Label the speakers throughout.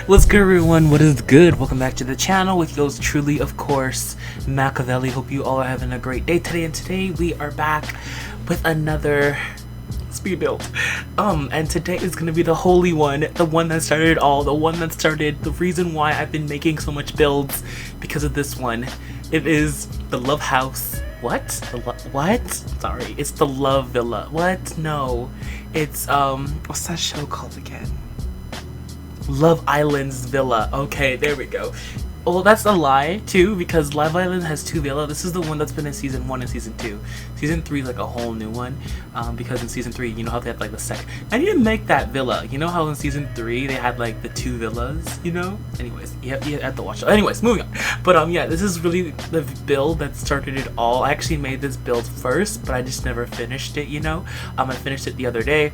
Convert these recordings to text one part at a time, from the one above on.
Speaker 1: What's good, everyone? What is good? Welcome back to the channel with yours truly, of course, Machiavelli. Hope you all are having a great day today, and today we are back with another speed build. And today is gonna be the holy one, the one that started it all, the one that started the reason why I've been making so much builds, because of this one. It is the Love House. What? What? Sorry, it's the Love Villa. What? No. It's what's that show called again? Love Island's Villa. Okay, there we go. Well, that's a lie too, because Love Island has two villas. This is the one that's been in season 1 and season 2. Season 3 is like a whole new one, because in season 3, you know how they had like the second. I need to make that villa. You know how in season 3 they had like the 2 villas. You know. Anyways, you have to watch it. Anyways, moving on. But yeah, this is really the build that started it all. I actually made this build first, but I just never finished it. You know, I finished it the other day.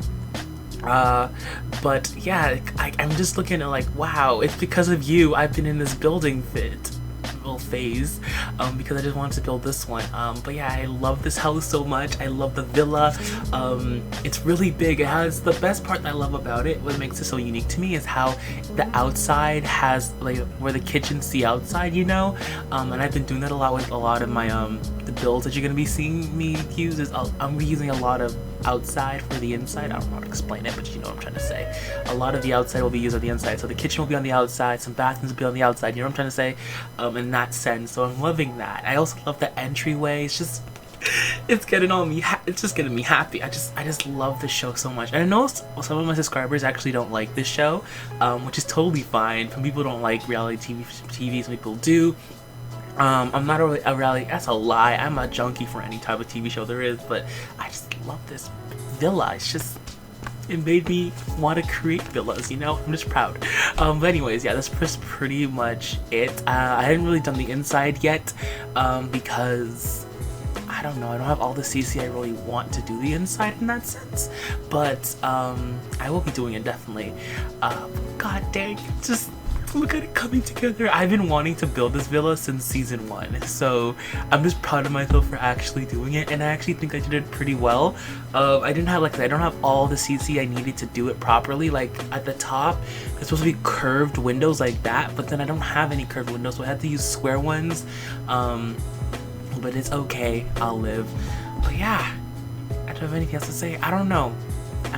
Speaker 1: But yeah, I'm just looking at like, wow, it's because of you I've been in this building phase, because I just wanted to build this one. But yeah, I love this house so much. I love the villa. It's really big. It has the best part that I love about it, what makes it so unique to me, is how the outside has like where the kitchen see outside, you know. And I've been doing that a lot with a lot of my the builds that you're gonna be seeing me use. I'm using a lot of outside for the inside. I don't know how to explain it, but you know what I'm trying to say. A lot of the outside will be used on the inside, so the kitchen will be on the outside, some bathrooms will be on the outside, you know what I'm trying to say, in that sense. So I'm loving that. I also love the entryway. It's just, it's getting on me, it's just getting me happy. I just love this show so much. And I know some of my subscribers actually don't like this show, which is totally fine. Some people don't like reality TV, some people do. I'm not a reality, that's a lie. I'm a junkie for any type of TV show there is, but I just love this villa. It's just, it made me want to create villas, you know. I'm just proud. But anyways, yeah, that's pretty much it. I hadn't really done the inside yet, because I don't know, I don't have all the CC I really want to do the inside in that sense, but I will be doing it definitely. God dang, just look at it coming together. I've been wanting to build this villa since season 1, so I'm just proud of myself for actually doing it, and I actually think I did it pretty well. I don't have all the CC I needed to do it properly. Like at the top, there's supposed to be curved windows like that, but then I don't have any curved windows, so I had to use square ones. But it's okay, I'll live. But yeah, I don't have anything else to say. I don't know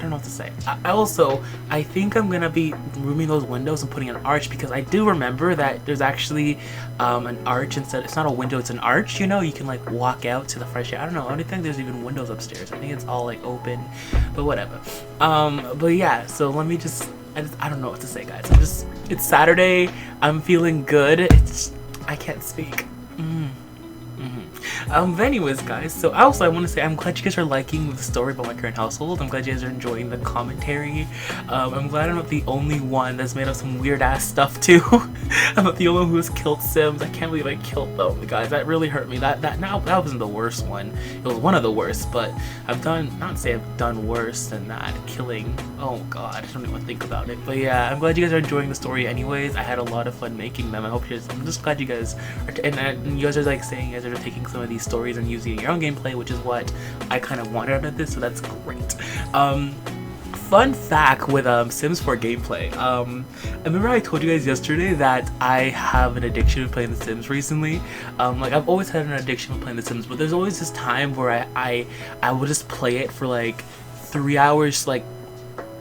Speaker 1: what to say. I think I'm gonna be removing those windows and putting an arch, because I do remember that there's actually an arch instead. It's not a window, it's an arch, you know. You can like walk out to the fresh air. I don't know, I don't think there's even windows upstairs. I think it's all like open, but whatever. But yeah, so let me I don't know what to say, guys. It's Saturday, I'm feeling good. I can't speak. But anyways, guys, so also I want to say I'm glad you guys are liking the story about my current household. I'm glad you guys are enjoying the commentary. I'm glad I'm not the only one that's made up some weird ass stuff too. I'm not the only one who has killed Sims. I can't believe I killed them, guys. That really hurt me. That wasn't the worst one. It was one of the worst, but I've done worse than that. Killing, oh god, I don't even want to think about it. But yeah, I'm glad you guys are enjoying the story anyways. I had a lot of fun making them. I'm just glad you guys are, and you guys are like saying you guys are taking some of these stories and using your own gameplay, which is what I kind of wanted out of this, so that's great. Fun fact with Sims 4 gameplay. I remember I told you guys yesterday that I have an addiction to playing The Sims recently. Like I've always had an addiction to playing The Sims, but there's always this time where I will just play it for like 3 hours, like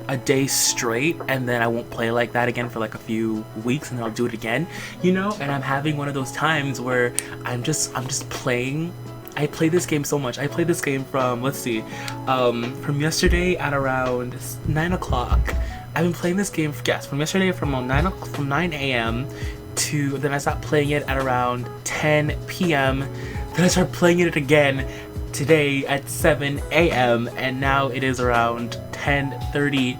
Speaker 1: a day straight, and then I won't play like that again for like a few weeks, and then I'll do it again, you know. And I'm having one of those times where I'm just playing. I play this game so much. I played this game from, let's see, from yesterday at around 9 o'clock. I've been playing this game, from yesterday from 9 a.m. to, then I stopped playing it at around 10 p.m. Then I started playing it again today at 7 a.m. and now it is around 10:30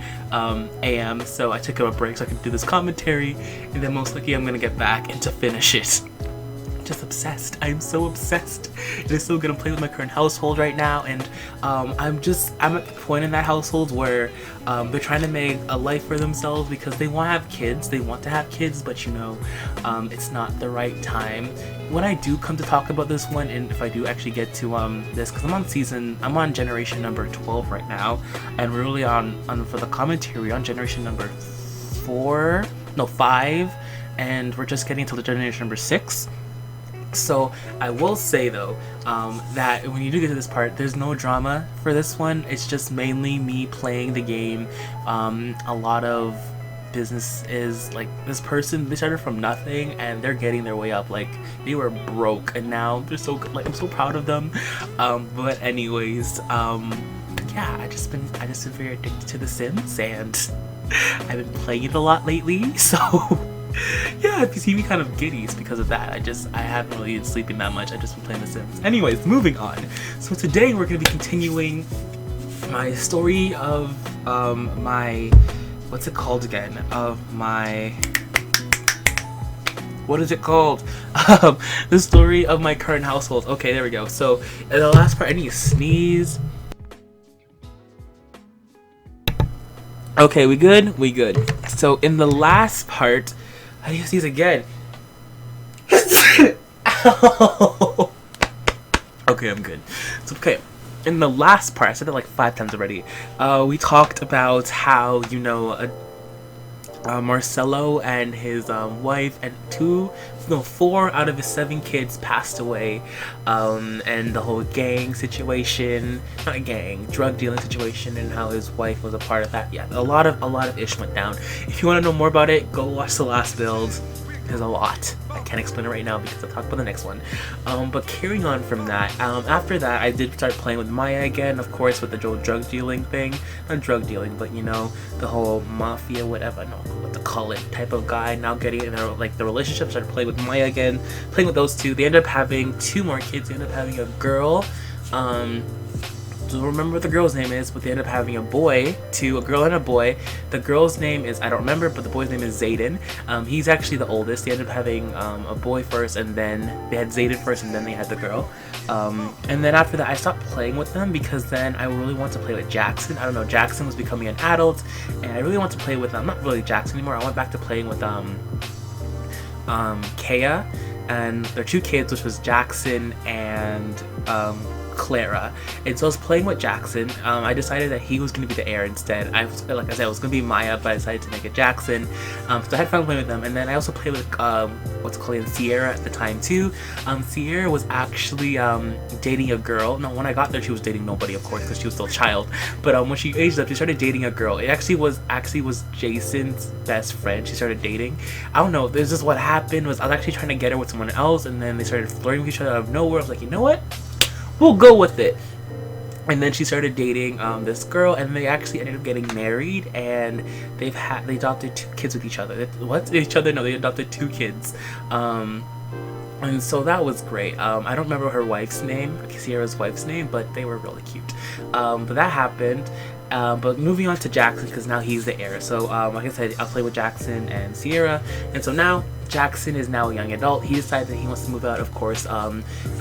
Speaker 1: a.m. so I took a break so I could do this commentary, and then most likely I'm gonna get back and to finish it. Just obsessed. I'm so obsessed. And I'm still gonna play with my current household right now, and I'm at the point in that household where they're trying to make a life for themselves, because they want to have kids. They want to have kids, but you know, it's not the right time. When I do come to talk about this one, and if I do actually get to this, because I'm on generation number 12 right now, and we're really on for the commentary on generation number 4 no 5, and we're just getting to the generation number 6. So I will say though, that when you do get to this part, there's no drama for this one. It's just mainly me playing the game. A lot of business is like, this person, they started from nothing and they're getting their way up. Like, they were broke and now they're so good. Like, I'm so proud of them. But anyways, yeah, I just been very addicted to The Sims, and I've been playing it a lot lately. So yeah, if you see me kind of giddy, it's because of that. I haven't really been sleeping that much. I've just been playing The Sims. Anyways, moving on. So today we're going to be continuing my story of my, what's it called again? What is it called? The story of my current household. Okay, there we go. So in the last part, I need to sneeze. Okay, we good? We good. So in the last part, I need to sneeze again. Ow. Okay, I'm good. It's okay. In the last part, I said it like 5 times already. We talked about how, you know, Marcelo and his wife and 4 out of his 7 kids passed away, and the whole gang situation, not gang, drug dealing situation, and how his wife was a part of that. Yeah, a lot of ish went down. If you want to know more about it, go watch the last build. There's a lot. I can't explain it right now because I'll talk about the next one. But carrying on from that, after that, I did start playing with Maya again, of course, with the drug dealing thing. Not drug dealing, but you know, the whole mafia, whatever, I don't know what to call it, type of guy. Now getting in like the relationship, started playing with Maya again, playing with those 2. They ended up having 2 more kids. They ended up having a girl. Don't remember what the girl's name is, but they ended up having a boy, a girl and a boy. The girl's name is, I don't remember, but the boy's name is Zayden. He's actually the oldest. They ended up having a boy first, and then they had Zayden first, and then they had the girl. And then after that, I stopped playing with them because then I really wanted to play with Jackson. I don't know, Jackson was becoming an adult, and I really wanted to play with, not really Jackson anymore. I went back to playing with Kea and their 2 kids, which was Jackson and Clara. And so I was playing with Jackson. I decided that he was going to be the heir instead. Like I said, it was going to be Maya, but I decided to make it Jackson. So I had fun playing with them. And then I also played with what's called Sierra at the time too. Sierra was actually dating a girl. No, when I got there, she was dating nobody, of course, because she was still a child. But when she aged up, she started dating a girl. It actually was Jason's best friend. She started dating. I don't know. This is what happened. I was actually trying to get her with someone else, and then they started flirting with each other out of nowhere. I was like, you know what? We'll go with it. And then she started dating this girl, and they actually ended up getting married, and they adopted 2 kids with each other. What? Each other? No, they adopted 2 kids. And so that was great. I don't remember her wife's name, Sierra's wife's name, but they were really cute. But that happened. But moving on to Jackson, because now he's the heir. So like I said, I'll play with Jackson and Sierra. And so now Jackson is now a young adult. He decided that he wants to move out, of course.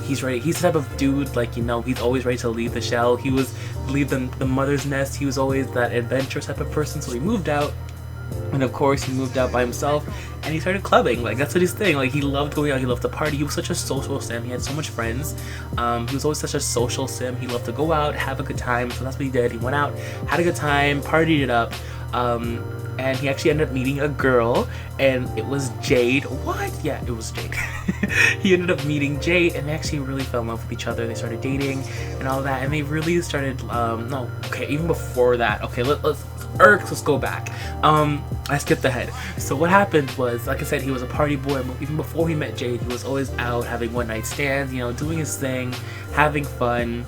Speaker 1: He's ready. He's the type of dude, like, you know, he's always ready to leave the shell. He was leave the mother's nest. He was always that adventure type of person. So he moved out. And of course, he moved out by himself, and he started clubbing. Like, that's what he's saying. Like, he loved going out. He loved to party. He was such a social sim. He had so much friends. He was always such a social sim. He loved to go out, have a good time. So that's what he did. He went out, had a good time, partied it up. And he actually ended up meeting a girl, and it was Jade. What? Yeah, it was Jade. He ended up meeting Jade, and they actually really fell in love with each other. They started dating and all that, and they really started, no, okay, even before that. Okay, let's go back. I skipped ahead. So what happened was, like I said, he was a party boy. Even before he met Jade, he was always out having one-night stands, you know, doing his thing, having fun.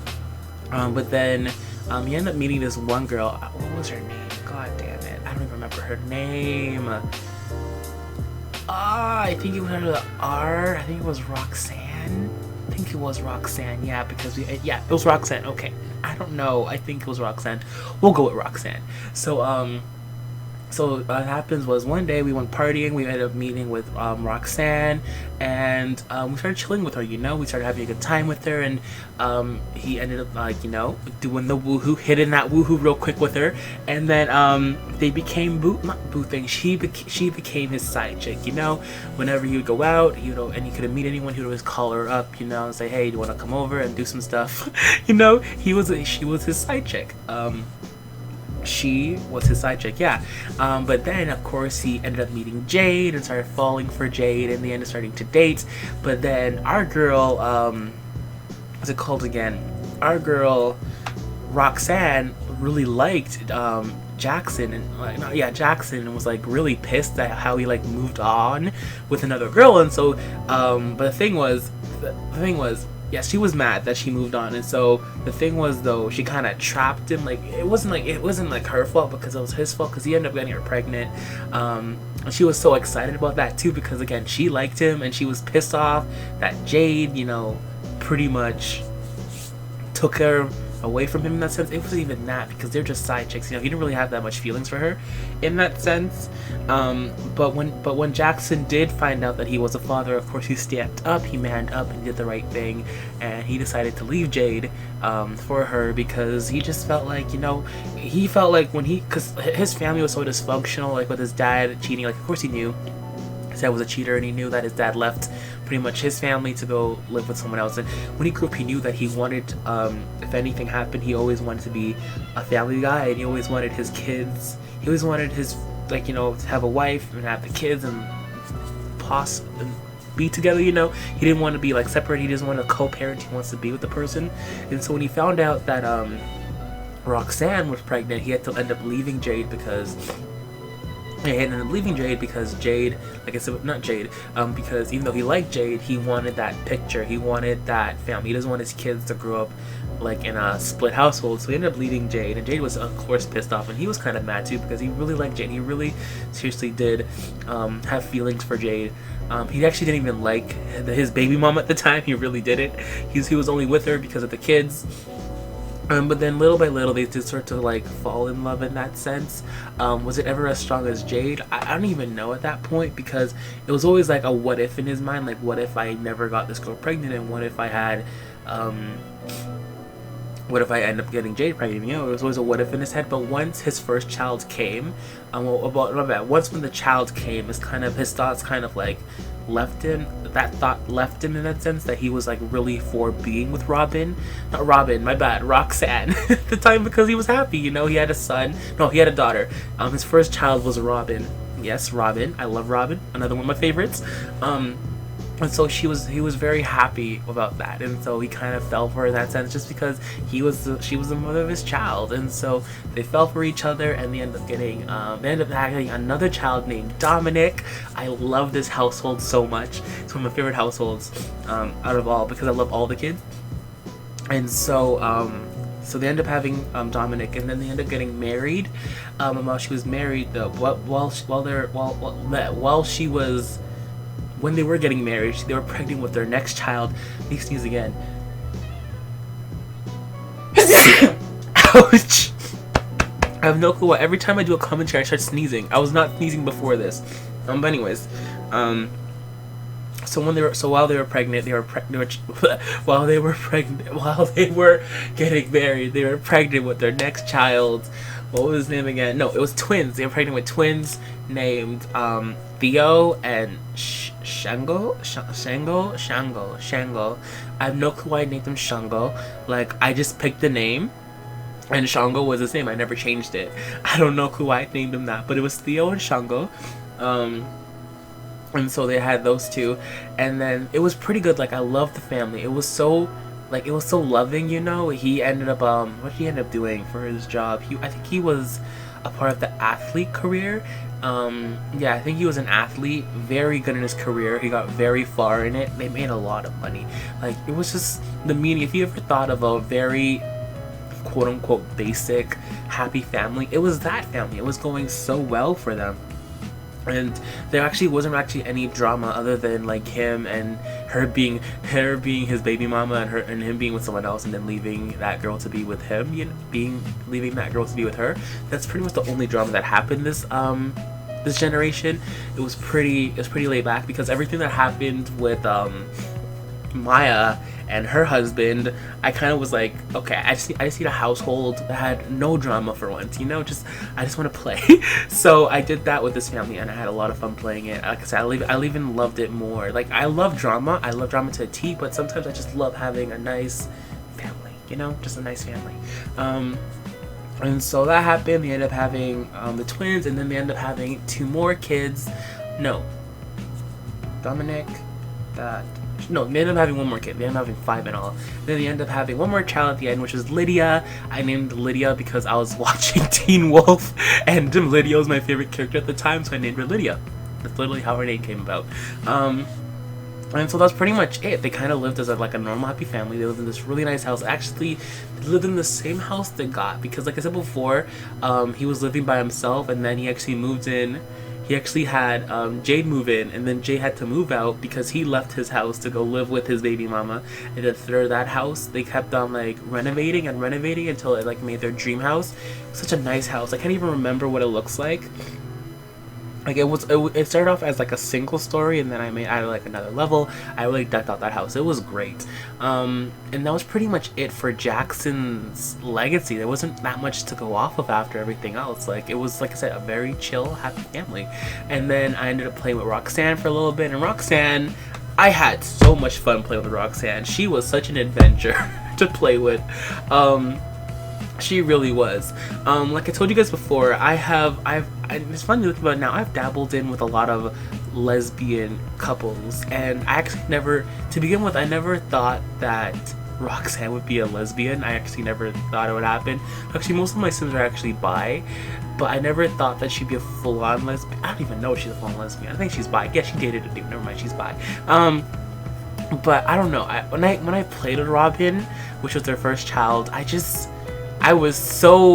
Speaker 1: But then he ended up meeting this one girl. What was her name? God damn it, I don't even remember her name. I think it was under the R. I think it was Roxanne. Yeah, because it was Roxanne. Okay, I don't know. I think it was Roxanne. We'll go with Roxanne. So what happens was, one day we went partying. We ended up meeting with Roxanne, and we started chilling with her. You know, we started having a good time with her, and he ended up, like, you know, doing the woohoo, hitting that woohoo real quick with her, and then they became She became his side chick. You know, whenever he would go out, you know, and he couldn't meet anyone, he would always call her up, you know, and say, hey, do you want to come over and do some stuff? You know, she was his side chick. she was his side chick, yeah. But then, of course, he ended up meeting Jade and started falling for Jade, and they ended up starting to date. But then our girl, what's it called again? Our girl, Roxanne, really liked Jackson, and Jackson, and was like really pissed at how he like moved on with another girl. And so, but the thing was, yeah, she was mad that she moved on. And so the thing was, though, she kind of trapped him. Like it wasn't like her fault, because it was his fault, because he ended up getting her pregnant. And she was so excited about that too, because again, she liked him, and she was pissed off that Jade, pretty much took her away from him in that sense. It wasn't even that, because they're just side chicks. He didn't really have that much feelings for her in that sense. But when Jackson did find out that he was a father, of course he stepped up, he manned up and did the right thing, and he decided to leave Jade for her, because he just felt like, he felt like because his family was so dysfunctional, like with his dad cheating. Like, of course he knew his dad was a cheater, and he knew that his dad left pretty much his family to go live with someone else. And when he grew up, he knew that he wanted, if anything happened, he always wanted to be a family guy, and he always wanted his kids, he always wanted his, to have a wife and have the kids and be together. He didn't want to be like separate. He doesn't want to co-parent. He wants to be with the person. And so when he found out that Roxanne was pregnant, he had to end up leaving Jade, because Jade, like I said, not Jade, because even though he liked Jade, he wanted that picture, he wanted that family. He doesn't want his kids to grow up like in a split household. So he ended up leaving Jade, and Jade was of course pissed off, and he was kind of mad too, because he really liked Jade. He really seriously did have feelings for Jade. He actually didn't even like his baby mom at the time. He really didn't. He was only with her because of the kids. But then little by little, they did start to like fall in love in that sense. Was it ever as strong as Jade? I don't even know at that point, because it was always like a what if in his mind. Like, what if I never got this girl pregnant, and what if I had, what if I end up getting Jade pregnant? It was always a what if in his head. But once his first child came, once when the child came, his thoughts kind of like left him. That thought left him in that sense, that he was like really for being with Roxanne at the time, because he was happy. He had a son. No, he had a daughter. His first child was Robin. Yes, Robin. I love Robin. Another one of my favorites. And so he was very happy about that, and so he kind of fell for her in that sense, just because she was the mother of his child. And so they fell for each other, and they ended up having another child named Dominic. I love this household so much. It's one of my favorite households out of all, because I love all the kids. And so they end up having Dominic, and then they end up getting married. And while she was married, though, when they were getting married, they were pregnant with their next child. Let me sneeze again. Ouch! I have no clue why. Every time I do a commentary, I start sneezing. I was not sneezing before this. But anyways, while they were pregnant, while they were getting married, they were pregnant with their next child. What was his name again? No, it was twins. They were pregnant with twins named Theo and Shango. I have no clue why I named them Shango. Like, I just picked the name, and Shango was his name. I never changed it. I don't know why I named him that, but it was Theo and Shango. And so they had those two, and then it was pretty good. Like, I loved the family. It was so loving. He ended up what did he end up doing for his job? I think he was a part of the athlete career. I think he was an athlete, very good in his career. He got very far in it. They made a lot of money. Like, it was just the meaning. If you ever thought of a very quote unquote basic happy family, it was that family. It was going so well for them. And there actually wasn't any drama other than like him and her being his baby mama, and him being with someone else, and then leaving that girl to be with him, leaving that girl to be with her. That's pretty much the only drama that happened this generation. It was pretty laid back, because everything that happened with Maya and her husband, I kind of was like, okay, I just need a household that had no drama for once, I just want to play. So I did that with this family, and I had a lot of fun playing it. Like I said, I even loved it more. Like, I love drama to a T, but sometimes I just love having a nice family, just a nice family. And so that happened. They ended up having the twins, and then they ended up having 2 more kids. No, Dominic, that. No, they ended up having 1 more kid. They ended up having 5 in all. Then they ended up having 1 more child at the end, which was Lydia. I named Lydia because I was watching Teen Wolf, and Lydia was my favorite character at the time, so I named her Lydia. That's literally how her name came about. And so that's pretty much it. They kind of lived as like a normal happy family. They lived in this really nice house. Actually, they lived in the same house they got, because like I said before, he was living by himself, and then he actually moved in. He actually had Jade move in, and then Jade had to move out because he left his house to go live with his baby mama. And then through that house, they kept on like renovating and renovating until it like made their dream house. Such a nice house. I can't even remember what it looks like. Like it started off as like a single story, and then I added like another level. I really decked out that house. It was great. And that was pretty much it for Jackson's legacy. There wasn't that much to go off of after everything else. Like it was, like I said, a very chill, happy family. And then I ended up playing with Roxanne for a little bit, and Roxanne, I had so much fun playing with Roxanne. She was such an adventure to play with. She really was. Like I told you guys before, it's funny looking about it now, I've dabbled in with a lot of lesbian couples, and I actually never, to begin with, I never thought that Roxanne would be a lesbian. I actually never thought it would happen. Actually, most of my sims are actually bi, but I never thought that she'd be a full-on lesbian. I don't even know if she's a full-on lesbian. I think she's bi. Yeah, she dated a dude. Never mind, she's bi. But I don't know. When I played with Robin, which was their first child, I was so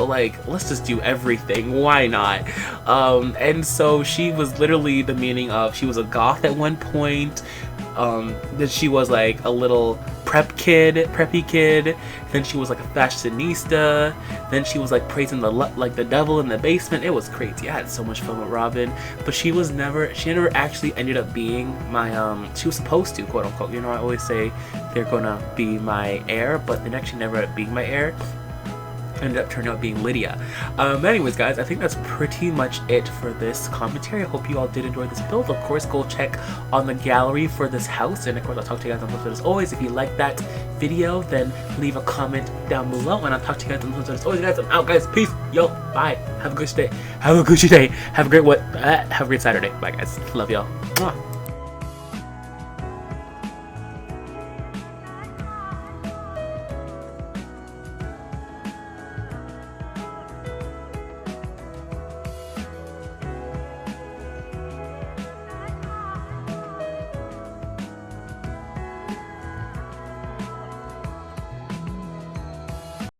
Speaker 1: like, let's just do everything, why not? And so she was literally the meaning of, she was a goth at one point, then she was like a little preppy kid, then she was like a fashionista, then she was like praising the devil in the basement. It was crazy. I had so much fun with Robin, but she never actually ended up being my, she was supposed to, quote unquote, you know, I always say they're gonna be my heir, but they actually never ended up being my heir. Ended up turning out being Lydia. Anyways, guys, I think that's pretty much it for this commentary. I hope you all did enjoy this build. Of course, go check on the gallery for this house, and of course, I'll talk to you guys on Flipside as always. If you like that video, then leave a comment down below, and I'll talk to you guys on Flipside as always. Guys, I'm out, guys. Peace. Yo, bye. Have a good day. Have a Gucci day. Have a great Saturday. Bye, guys. Love y'all. Mwah.